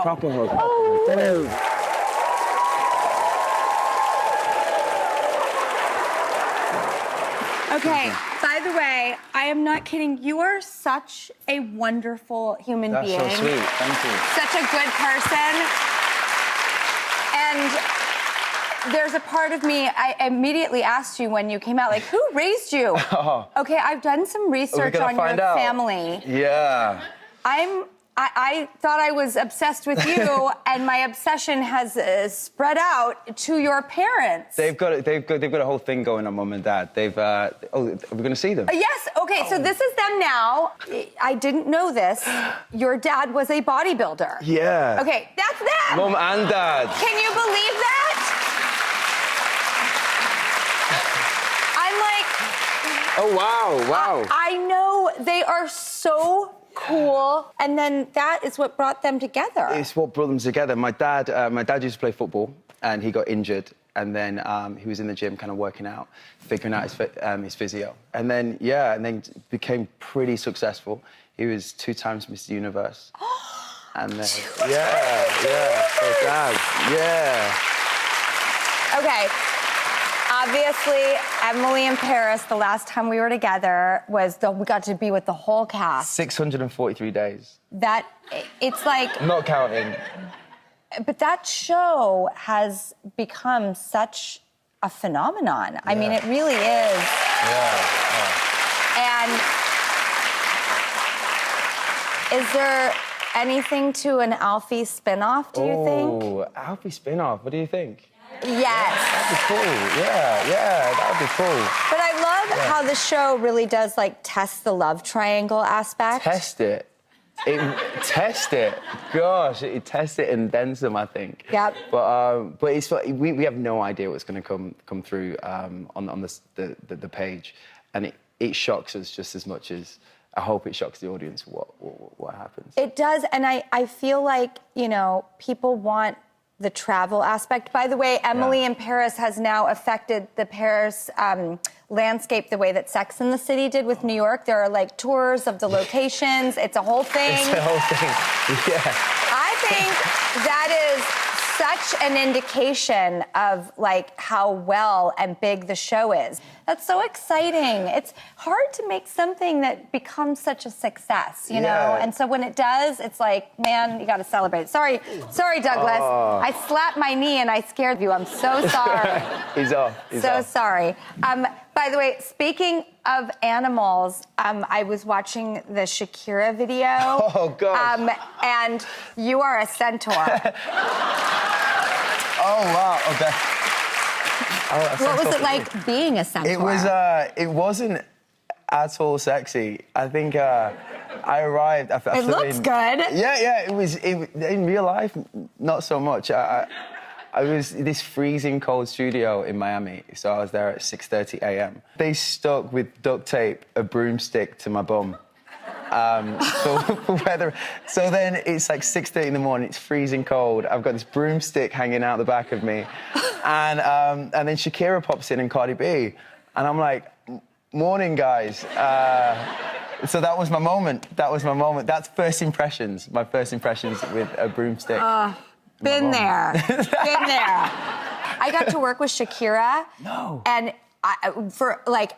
Proper hug. Okay, by the way, I am not kidding. You are such a wonderful human being. That's so sweet. Thank you. Such a good person. And there's a part of me, I immediately asked you when you came out, like, who raised you? Oh. Okay, I've done some research on your family. Yeah. I thought I was obsessed with you, and my obsession has spread out to your parents. They've got a whole thing going on, Mum and Dad. We're going to see them. Yes. Okay. So this is them now. I didn't know this. Your dad was a bodybuilder. Yeah. Okay, that's them. Mum and Dad. Can you believe that? I'm like. Oh wow! Wow. I know they are so cool, and then that is what brought them together. It's what brought them together. My dad used to play football, and he got injured, and then he was in the gym, kind of working out, figuring out his physio, and then became pretty successful. He was 2 times Mr. Universe, and then so Dad, Okay. Obviously, Emily in Paris, the last time we were together, we got to be with the whole cast. 643 days. It's like... I'm not counting. But that show has become such a phenomenon. Yeah. I mean, it really is. And is there anything to an Alfie spinoff, do you think? Oh, Alfie spinoff, what do you think? Yes. That'd be cool. Yeah, that'd be cool. But I love how the show really does, like, test the love triangle aspect. Test it. Test it. Gosh, it test it and then some, I think. Yep. But it's we have no idea what's going to come through on the page, and it shocks us just as much as I hope it shocks the audience what happens. It does, and I feel like, you know, people want the travel aspect. By the way, Emily in Paris has now affected the Paris landscape the way that Sex and the City did with New York. There are, like, tours of the locations. It's a whole thing. It's a whole thing, yeah. I think that is such an indication of, like, how well and big the show is. That's so exciting. It's hard to make something that becomes such a success, you know? And so when it does, it's like, man, you got to celebrate. Sorry, Douglas. Oh. I slapped my knee and I scared you. I'm so sorry. He's off. Sorry. By the way, speaking of animals, I was watching the Shakira video. Oh, gosh. And you are a centaur. Oh, wow, okay. What was it like being a centaur? It wasn't at all sexy. I think I arrived... It looks good. Yeah, it was... in real life, not so much. I was in this freezing cold studio in Miami, so I was there at 6:30 a.m. They stuck with duct tape a broomstick to my bum. For weather. So then it's like 6:30 in the morning, it's freezing cold. I've got this broomstick hanging out the back of me. And then Shakira pops in and Cardi B. And I'm like, morning, guys. So that was my moment. That's first impressions. My first impressions with a broomstick. Been there. I got to work with Shakira. No. And for like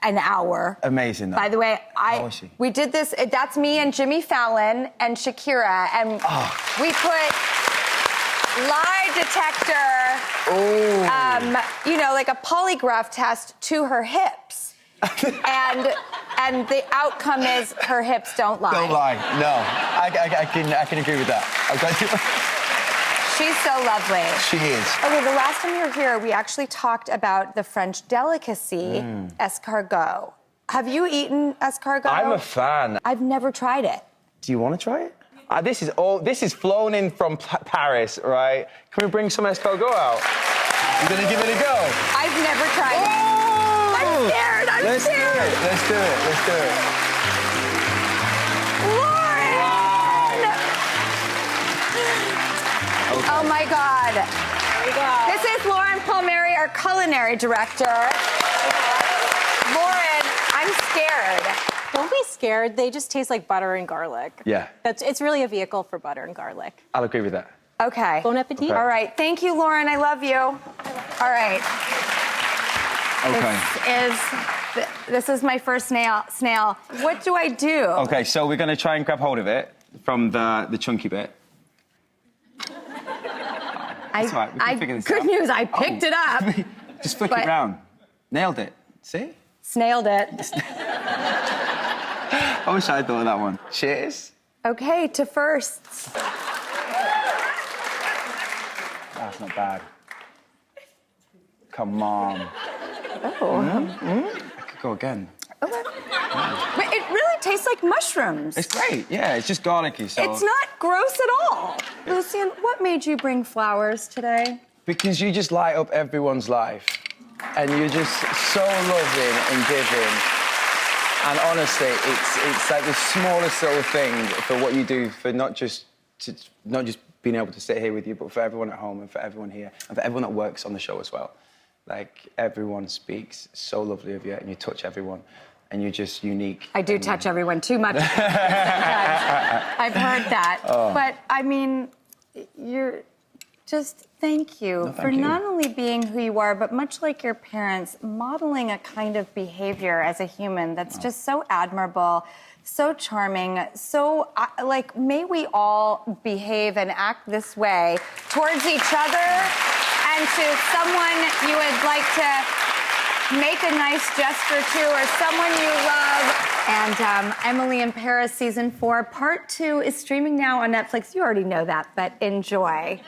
an hour. Amazing, though. By the way, How was she? We did this. That's me and Jimmy Fallon and Shakira, and we put lie detector, you know, like a polygraph test to her hips, and the outcome is her hips don't lie. Don't lie. No, I can agree with that. She's so lovely. She is. Okay, the last time you were here, we actually talked about the French delicacy, escargot. Have you eaten escargot? I'm a fan. I've never tried it. Do you want to try it? This is flown in from Paris, right? Can we bring some escargot out? You gonna give it a go? I've never tried it. I'm scared. Let's do it. Oh, my God. There we go. This is Lauren Palmieri, our culinary director. Lauren, I'm scared. Don't be scared. They just taste like butter and garlic. Yeah. It's really a vehicle for butter and garlic. I'll agree with that. Okay. Bon appetit. Okay. All right. Thank you, Lauren. I love you. All right. Okay. This is my first snail. What do I do? Okay, so we're going to try and grab hold of it from the chunky bit. That's all right, we can figure this good out. news, I picked it up. Just flick But- it round. Nailed it. See? Snailed it. I wish I thought of that one. Cheers. Okay, to firsts. That's not bad. Come on. Oh. I could go again. Okay. But it really tastes like mushrooms. It's great. Yeah, it's just garlicky, so... It's not gross at all. Lucien, what made you bring flowers today? Because you just light up everyone's life. And you're just so loving and giving. And honestly, it's like the smallest little thing for what you do for not just being able to sit here with you, but for everyone at home and for everyone here and for everyone that works on the show as well. Like, everyone speaks so lovely of you and you touch everyone and you're just unique. I do touch everyone too much. I've heard that. Oh. But, I mean, you're just... Thank you for not only being who you are, but much like your parents, modeling a kind of behavior as a human that's just so admirable, so charming, so, like, may we all behave and act this way towards each other and to someone you would like to make a nice gesture to or someone you love. And Emily in Paris Season 4, Part 2 is streaming now on Netflix. You already know that, but enjoy.